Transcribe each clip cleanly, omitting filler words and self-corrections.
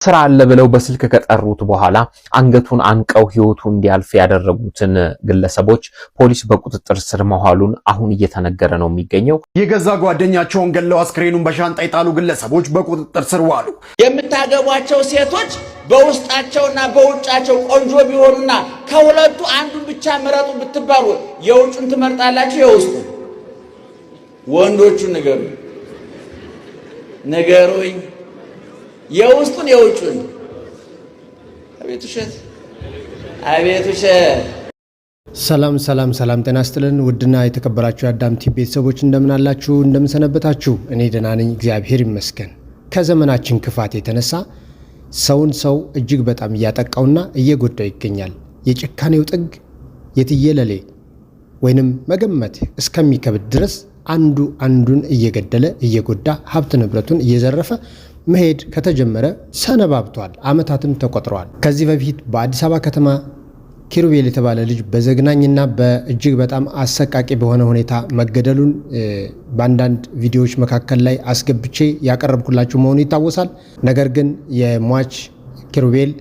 ስራ አለ ብለው በስልክ ከጠሩት በኋላ አንገቱን አንቀው ህይወቱ እንዲያልፍ ያደረጉትን ግለሰቦች ፖሊስ በቁጥጥር ስር መዋሉን አሁን እየተነገረ ነው የሚገኘው። የገዛ ጓደኛቸውን ገለው አስክሬኑን በሻንጣ የጣሉ ግለሰቦች በቁጥጥር ስር ዋሉ። የምታገቧቸው ሴቶች በውስጣቸውና በውጫቸው ቆንጆ ቢሆኑና ከሁለቱ አንዱን ብቻ ምረጡ ብትባሉ የውጩን ትመርጣላችሁ? የውስጡ? ወንዶቹን ንገሩኝ። የውስጡን የውጩን? አቤት ውሸት። ሰላም ጤና ይስጥልን። ውድና የተከበራችሁ የአዳም ቲቪ ቤተሰቦች እንደምን አላችሁ? እንደምን ሰነበታችሁ? እኔ ደህና ነኝ፣ እግዚአብሔር ይመስገን። ከዘመናችን ክፋት የተነሳ ሰው እጅግ በጣም እያጠቃውና እየጎዳው ይገኛል። የጭካኔው ጥግ የትየለሌ ወይንም መገመት እስከሚከብድ ድረስ አንዱ አንዱን እየገደለ እየጎዳ ሀብት ንብረቱን እየዘረፈ መሄድ ከተጀመረ ሰነባብቷል፣ አመታትም ተቆጥረዋል። ከዚህ በፊት በአዲስ አበባ ከተማ ኪሩቤል የተባለ ልጅ በዘግናኝና በእጅግ በጣም አሰቃቂ በሆነ ሁኔታ መገደሉን በአንዳንድ ቪዲዮዎች መካከል ላይ አስገብቼ ያቀረብኩላችሁ መሆኑ ይታወሳል። ነገር ግን የሟች ኪሩቤል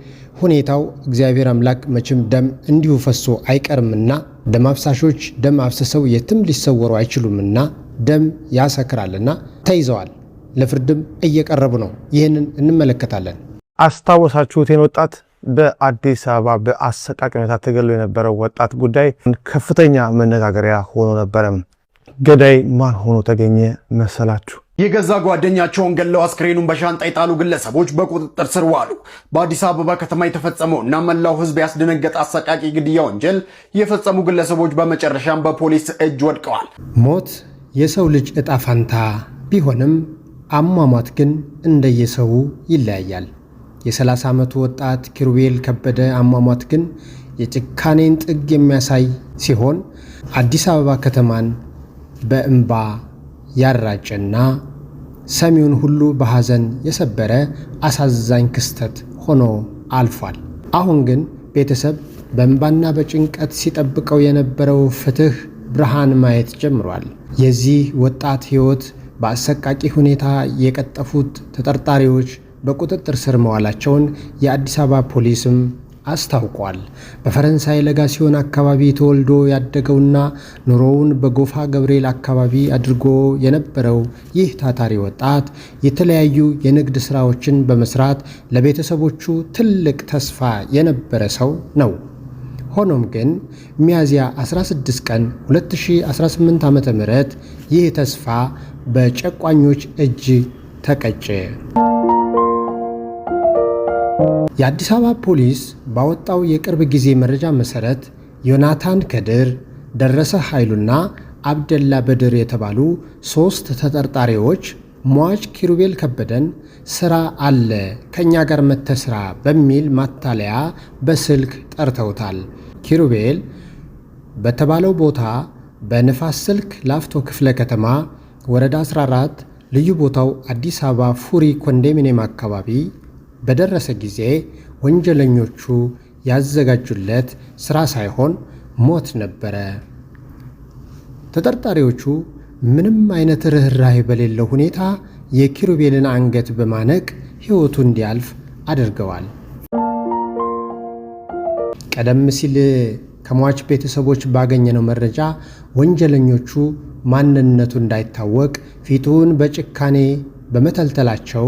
ሁኔታው እግዚአብሔር አምላክ መቼም ደም እንዲሁ ፈሶ አይቀርምና ደም አፍሳሾች ደም አፍስሰው የትም ሊሰወሩ አይችሉምና ደም ያሰክራልና ተይዘዋል። ለፍርድም እየቀረቡ ነው። ይህንን እንመለከታለን። አስታወሳችሁትን ወጣት በአዲስ አበባ በአሰቃቂ ሁኔታ ተገሎ የነበረው ወጣት ጉዳይ ከፍተኛ መነጋገሪያ ሆኖ ነበረ። ገዳይ ማን ሆኖ ተገኘ መሰላችሁ? የገዛ ጓደኛቸውን ገለው አስክሬኑን በሻንጣ የጣሉ ግለሰቦች በቁጥጥር ስር ዋሉ። በአዲስ አበባ ከተማ የተፈጸመው እና መላው ሕዝብ ያስደነገጠ አሰቃቂ ግድያ ወንጀል የፈጸሙ ግለሰቦች በመጨረሻም በፖሊስ እጅ ወድቀዋል። ሞት የሰው ልጅ ዕጣ ፋንታ ቢሆንም አሟሟት ግን እንደየሰው ይለያያል። የ30 ዓመቱ ወጣት ኪሩቤል ከበደ አሟሟት ግን የጭካኔን ጥግ የሚያሳይ ሲሆን አዲስ አበባ ከተማን በእንባ ያራጨና ሰሚውን ሁሉ በሐዘን የሰበረ አሳዛኝ ክስተት ሆኖ አልፏል። አሁን ግን ቤተሰብ በእንባና በጭንቀት ሲጠብቀው የነበረው ፍትህ ብርሃን ማየት ጀምሯል። የዚህ ወጣት ሕይወት በአሰቃቂ ሁኔታ የቀጠፉት ተጠርጣሪዎች በቁጥጥር ስር መዋላቸውን የአዲስ አበባ ፖሊስም አስታውቋል። በፈረንሳይ ለጋሲዮን አካባቢ ተወልዶ ያደገውና ኑሮውን በጎፋ ገብርኤል አካባቢ አድርጎ የነበረው ይህ ታታሪ ወጣት የተለያዩ የንግድ ስራዎችን በመስራት ለቤተሰቦቹ ትልቅ ተስፋ የነበረ ሰው ነው። ሆኖም ግን ሚያዝያ 16 ቀን 2018 ዓ.ም ይህ ተስፋ በጨቋኞች እጅ ተቀጨ። የአዲስ አበባ ፖሊስ ባወጣው የቅርብ ጊዜ መረጃ መሰረት ዮናታን ከድር፣ ደረሰ ኃይሉና አብደላ በድር የተባሉ 3 ተጠርጣሪዎች ሟች ኪሩቤል ከበደን ስራ አለ ከኛ ጋር መተስራ በሚል ማታለያ በስልክ ጠርተውታል። ኪሩቤል በተባለው ቦታ በንፋስ ስልክ ላፍቶ ክፍለ ከተማ ወረዳ 14 ልዩ ቦታው አዲስ አበባ ፉሪ ኮንዶሚኒየም አካባቢ በደረሰ ጊዜ ወንጀለኞቹ ያዘጋጁለት ስራ ሳይሆን ሞት ነበረ። ተጠርጣሪዎቹ ምንም አይነት ርህራሄ በሌለው ሁኔታ የኪሩቤልን አንገት በማነቅ ሕይወቱ እንዲያልፍ አድርገዋል። ቀደም ሲል ከሟች ቤተሰቦች ባገኘነው መረጃ ወንጀለኞቹ ማንነቱ እንዳይታወቅ ፊቱን በጭካኔ በመተልተላቸው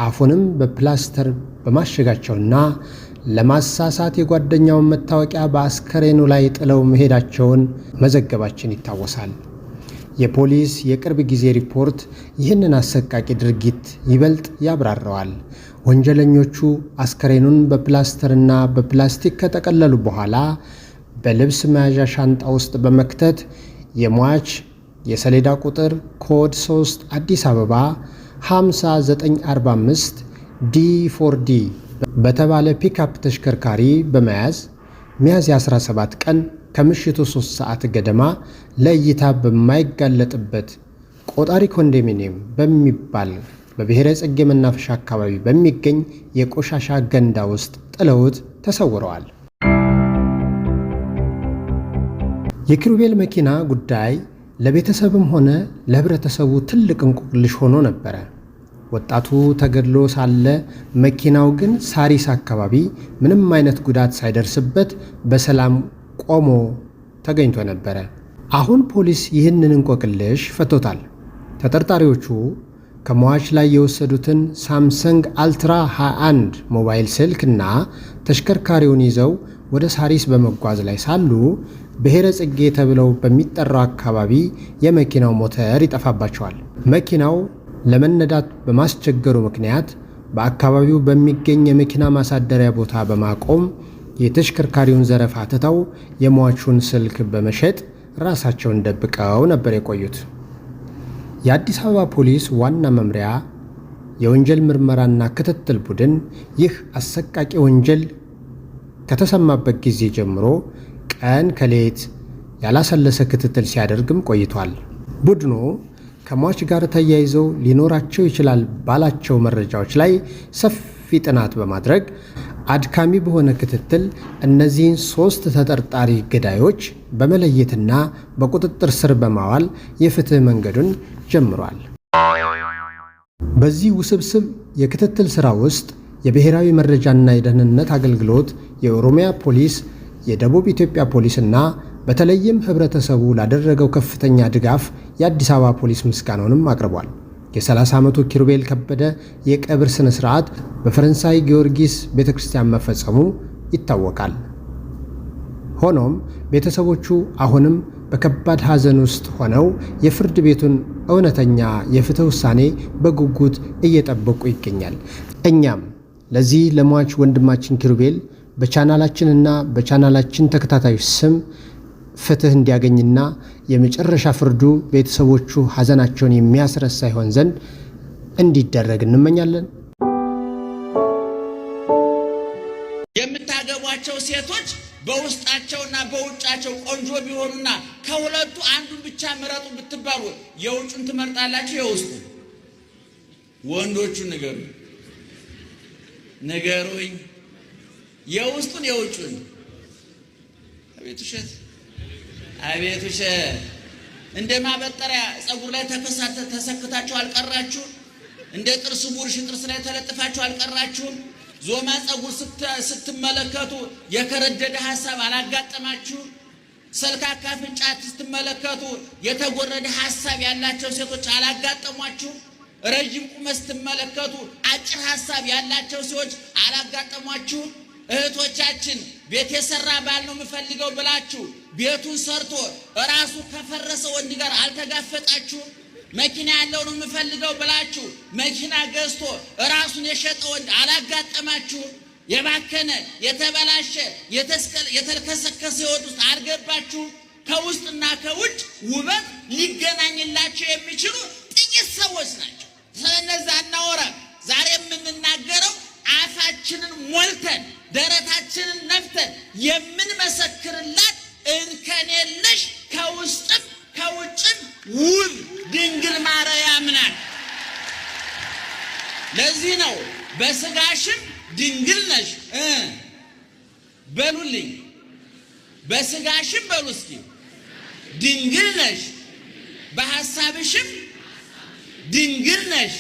አፉንም በፕላስተር በማሸጋቸውና ለማሳሳት የጓደኛውን መታወቂያ በአስከሬኑ ላይ ጥለው መሄዳቸውን መዘገባችን ይታወሳል። የፖሊስ የቅርብ ጊዜ ሪፖርት ይህንን አሰቃቂ ድርጊት ይበልጥ ያብራራዋል። ወንጀለኞቹ አስከሬኑን በፕላስተርና በፕላስቲክ ከጠቀለሉ በኋላ በልብስ መያዣ ሻንጣ ውስጥ በመክተት የሟች የሰሌዳ ቁጥር ኮድ 3 አዲስ አበባ 5945 ዲ4ዲ በተባለ ፒክአፕ ተሽከርካሪ በመያዝ ሚያዝያ 17 ቀን ከምሽቱ 3 ሰዓት ገደማ ለእይታ በማይጋለጥበት ቆጣሪ ኮንዶሚኒየም በሚባል በብሔረ ጽጌ መናፈሻ አካባቢ በሚገኝ የቆሻሻ ገንዳ ውስጥ ጥለውት ተሰውረዋል። የኪሩቤል መኪና ጉዳይ ለቤተሰብም ሆነ ለህብረተሰቡ ትልቅ እንቆቅልሽ ሆኖ ነበረ። ወጣቱ ተገድሎ ሳለ መኪናው ግን ሳሪስ አካባቢ ምንም አይነት ጉዳት ሳይደርስበት በሰላም ቆሞ ተገኝቶ ነበረ። አሁን ፖሊስ ይህንን እንቆቅልሽ ፈቶታል። ተጠርጣሪዎቹ ከሟች ላይ የወሰዱትን ሳምሰንግ አልትራ 21 ሞባይል ስልክና ተሽከርካሪውን ይዘው ወደ ሳሪስ በመጓዝ ላይ ሳሉ ብሔረ ጽጌ ተብለው በሚጠራው አካባቢ የመኪናው ሞተር ይጠፋባቸዋል። መኪናው ለመነዳት በማስቸገሩ ምክንያት በአካባቢው በሚገኝ የመኪና ማሳደሪያ ቦታ በማቆም የተሽከርካሪውን ዘረፋ ትተው የሟቹን ስልክ በመሸጥ ራሳቸውን ደብቀው ነበር የቆዩት። የአዲስ አበባ ፖሊስ ዋና መምሪያ የወንጀል ምርመራና ክትትል ቡድን ይህ አሰቃቂ ወንጀል ከተሰማበት ጊዜ ጀምሮ ቀን ከሌት ያላሰለሰ ክትትል ሲያደርግም ቆይቷል። ቡድኑ ከሟች ጋር ተያይዘው ሊኖራቸው ይችላል ባላቸው መረጃዎች ላይ ሰፊ ጥናት በማድረግ አድካሚ በሆነ ክትትል እነዚህን 3 ተጠርጣሪ ገዳዮች በመለየትና በቁጥጥር ስር በማዋል የፍትህ መንገዱን ጀምሯል። በዚህ ውስብስብ የክትትል ሥራ ውስጥ የብሔራዊ መረጃና የደህንነት አገልግሎት፣ የኦሮሚያ ፖሊስ፣ የደቡብ ኢትዮጵያ ፖሊስና በተለይም ህብረተሰቡ ላደረገው ከፍተኛ ድጋፍ የአዲስ አበባ ፖሊስ ምስጋናውንም አቅርቧል። የ30 ዓመቱ ኪሩቤል ከበደ የቀብር ስነ ስርዓት በፈረንሳይ ጊዮርጊስ ቤተክርስቲያን መፈጸሙ ይታወቃል። ሆኖም ቤተሰቦቹ አሁንም በከባድ ሐዘን ውስጥ ሆነው የፍርድ ቤቱን እውነተኛ የፍትህ ውሳኔ በጉጉት እየጠበቁ ይገኛል። እኛም ለዚህ ለሟች ወንድማችን ኪሩቤል በቻናላችንና በቻናላችን ተከታታዮች ስም ፍትህ እንዲያገኝና የመጨረሻ ፍርዱ ቤተሰቦቹ ሐዘናቸውን የሚያስረሳ ይሆን ዘንድ እንዲደረግ እንመኛለን። የምታገቧቸው ሴቶች በውስጣቸውና በውጫቸው ቆንጆ ቢሆኑና ከሁለቱ አንዱን ብቻ ምረጡ ብትባሉ የውጩን ትመርጣላችሁ? የውስጡ? ወንዶቹን ንገሩኝ። የውስጡን የውጩን? አቤት ውሸት! አቤት ውሸት! እንደ ማበጠሪያ ፀጉር ላይ ተሰክታችሁ አልቀራችሁ? እንደ ጥርስ ቡርሽ ጥርስ ላይ ተለጥፋችሁ አልቀራችሁም? ዞማ ፀጉር ስትመለከቱ የከረደደ ሐሳብ አላጋጠማችሁ? ሰልካካ ፍንጫት ስትመለከቱ የተጎረደ ሐሳብ ያላቸው ሴቶች አላጋጠሟችሁ? ረጅም ቁመት ስትመለከቱ አጭር ሐሳብ ያላቸው ሰዎች አላጋጠሟችሁ? እህቶቻችን ቤት የሰራ ባል ነው የምፈልገው ብላችሁ ቤቱን ሰርቶ ራሱ ከፈረሰ ወንድ ጋር አልተጋፈጣችሁ? መኪና ያለው ነው የምፈልገው ብላችሁ መኪና ገዝቶ ራሱን የሸጠ ወንድ አላጋጠማችሁ? የባከነ የተበላሸ የተልከሰከሰ ሕይወት ውስጥ አልገባችሁ? ከውስጥና ከውጭ ውበት ሊገናኝላቸው የሚችሉ ጥቂት ሰዎች ናቸው። ስለነዛ እናወራም። ዛሬ የምንናገረው አፋችንን ሞልተን ደረታችንን ነፍተን የምንመሰክርላት እንከን የለሽ ከውስጥም ከውጭም ውብ ድንግል ማርያም ናት። ለዚህ ነው በስጋሽም ድንግል ነሽ በሉልኝ። በስጋሽም በሉ እስኪ ድንግል ነሽ፣ በሐሳብሽም ድንግል ነሽ።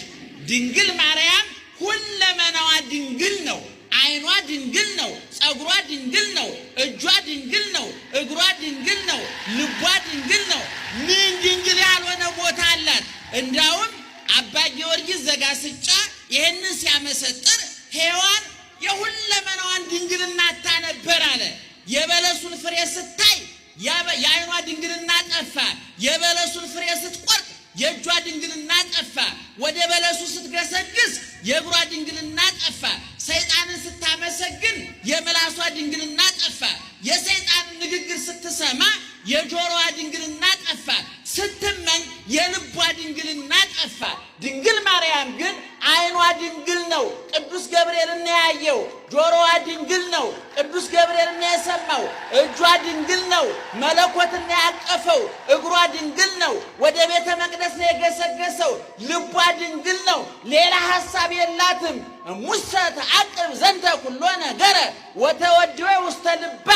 ድንግል ማርያም ሁለመናዋ ድንግል ነው። ዓይኗ ድንግል ነው። ፀጉሯ ድንግል ነው። እጇ ድንግል ነው። እግሯ ድንግል ነው። ልቧ ድንግል ነው። ምን ድንግል ያልሆነ ቦታ አላት? እንዳውም አባ ጊዮርጊስ ዘጋስጫ ይህንን ሲያመሰጥር ሔዋን የሁለመናዋን ድንግልና ታነበር አለ። የበለሱን ፍሬ ስታይ የዓይኗ ድንግልና ጠፋ። የበለሱን ፍሬ ስትቆርጥ የእጇ ድንግልና ጠፋ። ወደ በለሱ ስትገሰግስ የእግሯ ድንግልና ጠፋ። ሰይጣንን ስታመሰግን የምላሷ ድንግልና ጠፋ። የሰይጣንን ንግግር ስትሰማ የጆሮዋ ድንግልና ጠፋ። ስትመኝ የልቧ ድንግልና ጠፋ። ድንግል ማርያም ግን ዓይኗ ድንግል ነው። ቅዱስ ገብርኤልን ያየው። ጆሮዋ ድንግል ነው። ቅዱስ ገብርኤልን የሰማው። እጇ ድንግል ነው። መለኮትን ያቀፈው። እግሯ ድንግል ነው። ወደ ቤተ መቅደስ ነው የገሰገሰው። ልቧ ድንግል ነው። ሌላ ሐሳብ የላትም። ሙሰ ተዐቅብ ዘንተ ኩሎ ነገረ ወተወድወ ውስተ ልባ።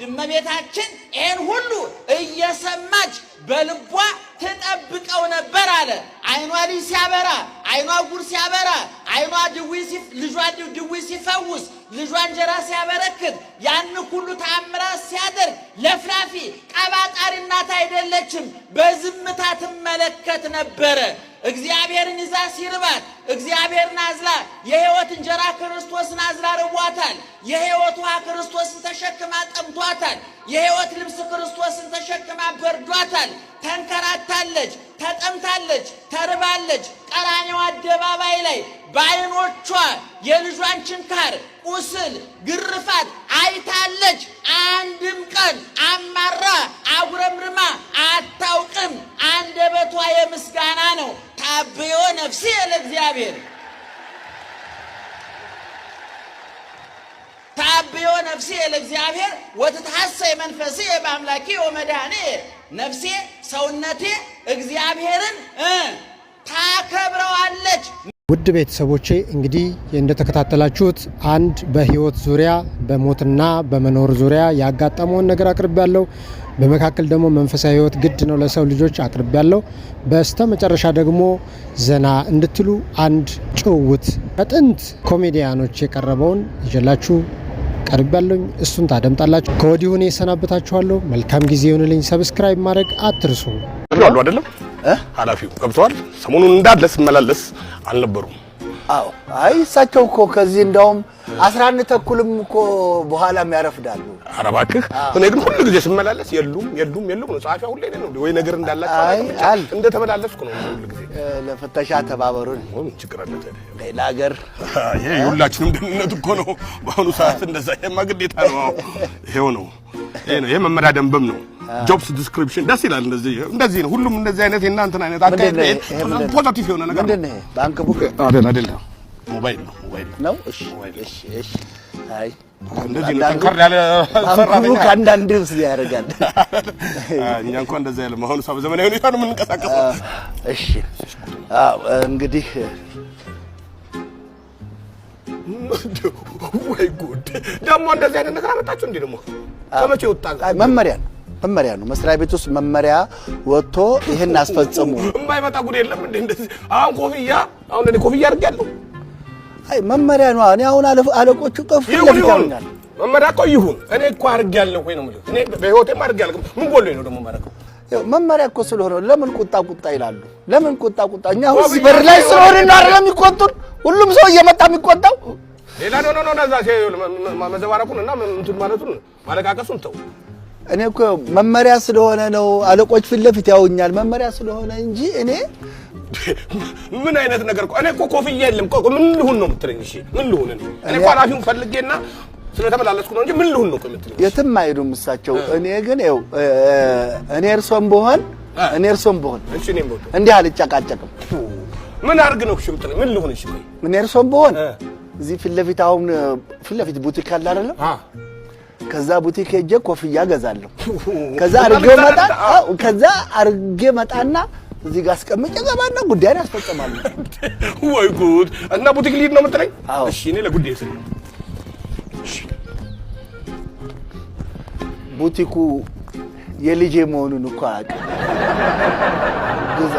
እመቤታችን ይህን ሁሉ እየሰማች በልቧ ትጠብቀው ነበር አለ። ዓይኗ ልጅ ሲያበራ አይኗ ጉር ሲያበራ አይኗ ልጇ ድዊ ሲፈውስ ልጇ እንጀራ ሲያበረክት ያን ሁሉ ተአምራት ሲያደርግ ለፍላፊ ቀባጣሪ እናት አይደለችም በዝምታ ትመለከት ነበረ እግዚአብሔርን ይዛ ሲርባት እግዚአብሔርን አዝላ የሕይወት እንጀራ ክርስቶስን አዝላ ርቧታል የሕይወት ውሃ ክርስቶስን ተሸክማ ጠምቷታል የሕይወት ልብስ ክርስቶስን ተሸክማ በርዷታል ተንከራታለች ተጠምታለች ተርባለች ቀራንዮ አደባባይ ላይ በዓይኖቿ የልጇን ችንካር ቁስል ግርፋት አይታለች አንድም ቀን አማራ አጉረምርማ አታውቅም አንደበቷ የምስጋና ነው ታብዮ ነፍሴ ለእግዚአብሔር ታብዮ ነፍሴ ለእግዚአብሔር ወትትሐሰይ መንፈሴ በአምላኬ ወመድኃኔ ነፍሴ ሰውነቴ እግዚአብሔርን ታከብረዋለች ውድ ቤተሰቦቼ እንግዲህ እንደተከታተላችሁት አንድ በህይወት ዙሪያ በሞትና በመኖር ዙሪያ ያጋጠመውን ነገር አቅርቤያለሁ በመካከል ደግሞ መንፈሳዊ ህይወት ግድ ነው ለሰው ልጆች አቅርቤያለሁ በስተመጨረሻ ደግሞ ዘና እንድትሉ አንድ ጭውውት ከጥንት ኮሜዲያኖች የቀረበውን ይዤላችሁ ቀርቤያለሁ እሱን ታደምጣላችሁ ከወዲሁ እኔ ሰናበታችኋለሁ መልካም ጊዜ ይሁንልኝ ሰብስክራይብ ማድረግ አትርሱ አሉ አይደለም ኃላፊው ገብቷል ሰሞኑን እንዳለስ መላለስ አልነበሩም አዎ አይ እሳቸው እኮ ከዚህ እንደውም 11 ተኩልም እኮ በኋላም ያረፍዳሉ አረባክህ እኔ ግን ሁሉ ጊዜ ስመላለስ የሉም ነው ጻፊያ ሁሉ ነው ወይ ነገር እንዳላችሁ እንደ ተመላለስኩ ነው ሁሉ ጊዜ ለፍተሻ ተባበሩን ምን ችግር አለ ሌላ ሀገር ይሄ ሁላችንም ደህንነት እኮ ነው በአሁኑ ሰዓት እንደዛ የማግዴታ ነው ይሄው ነው ይሄ መመሪያ ደንብም ነው ጆብስ ዲስክሪፕሽን ደስ ይላል እንደዚህ ነው ሁሉም እንደዚህ አይነት የእናንተን አይነት አካሄድ ፖዚቲቭ የሆነ ነገር ምንድን ነው ባንክ ቡክ አይደለም ሞባይል ነው እሺ አይ እንደዚህ ነው ተንከር ያለ ሰራተኛ አንዳንድ ድምጽ ያደርጋል እኛ እንኳን እንደዛ ያለ መሆኑ ሰው ዘመናዊ ሁኔታ ነው የምንቀሳቀሰው እሺ አዎ እንግዲህ ወይ ጉድ ደግሞ እንደዚህ አይነት ነገር አመጣችሁ እንዴ ደግሞ ከመቼ ወጣ መመሪያ ነው መስሪያ ቤት ውስጥ መመሪያ ወጥቶ ይሄን አስፈጽሙ የማይመጣ ጉድ የለም እንዴ እንደዚህ አሁን ኮፍያ አድርጋለሁ አይ መመሪያ ነው እኔ አሁን አለቆቹ ቀፍ ይላል መመሪያ እኮ ይሁን እኔ እኮ አድርጋለሁ ወይ ነው ማለት እኔ በህይወቴም አድርጋለሁ ምን ጎሎኝ ነው ደግሞ ማረከው መመሪያ እኮ ስለሆነ ለምን ቁጣ ይላሉ ለምን ቁጣ እኛ ሁሉ በር ላይ ስለሆነ ነው አይደለም የሚቆጡን ሁሉም ሰው እየመጣ የሚቆጣው ሌላ ነው እንደዛ ማዘባረቁንና እንትን ማለቱን ማለቃቀሱን ተው እኔ እኮ መመሪያ ስለሆነ ነው አለቆች ፊት ለፊት ያውኛል መመሪያ ስለሆነ እንጂ እኔ ምን አይነት ነገር እኔ እኮ ኮፍያ የለም ምን ልሁን ነው የምትለኝ እሺ ምን ልሁን እኔ እኮ ኃላፊውን ፈልጌና ስለተመላለስኩ ነው እንጂ ምን ልሁን ነው የምትለኝ የትም አይሄዱም እሳቸው እኔ ግን ይኸው እኔ እርሶም ብሆን እሺ እኔም ብሆን እንዲህ አልጨቃጨቅም ምን አድርግ ነው እሺ የምትለኝ ምን ልሁን እሺ እኔ እርሶም ብሆን እዚህ ፊት ለፊት ቡቲክ አለ አይደል ከዛ ቡቲክ ሄጄ ኮፍያ ገዛለሁ ከዛ አርጌ መጣና እዚህ ጋር አስቀምጬ ገባና ጉዳይን አስፈጽማለሁ ወይ ጉድ እና ቡቲክ ሊድ ነው የምትለኝ እሺ እኔ ለጉዳይ ስለ ቡቲኩ የልጄ መሆኑን እኮ አውቅ ግዛ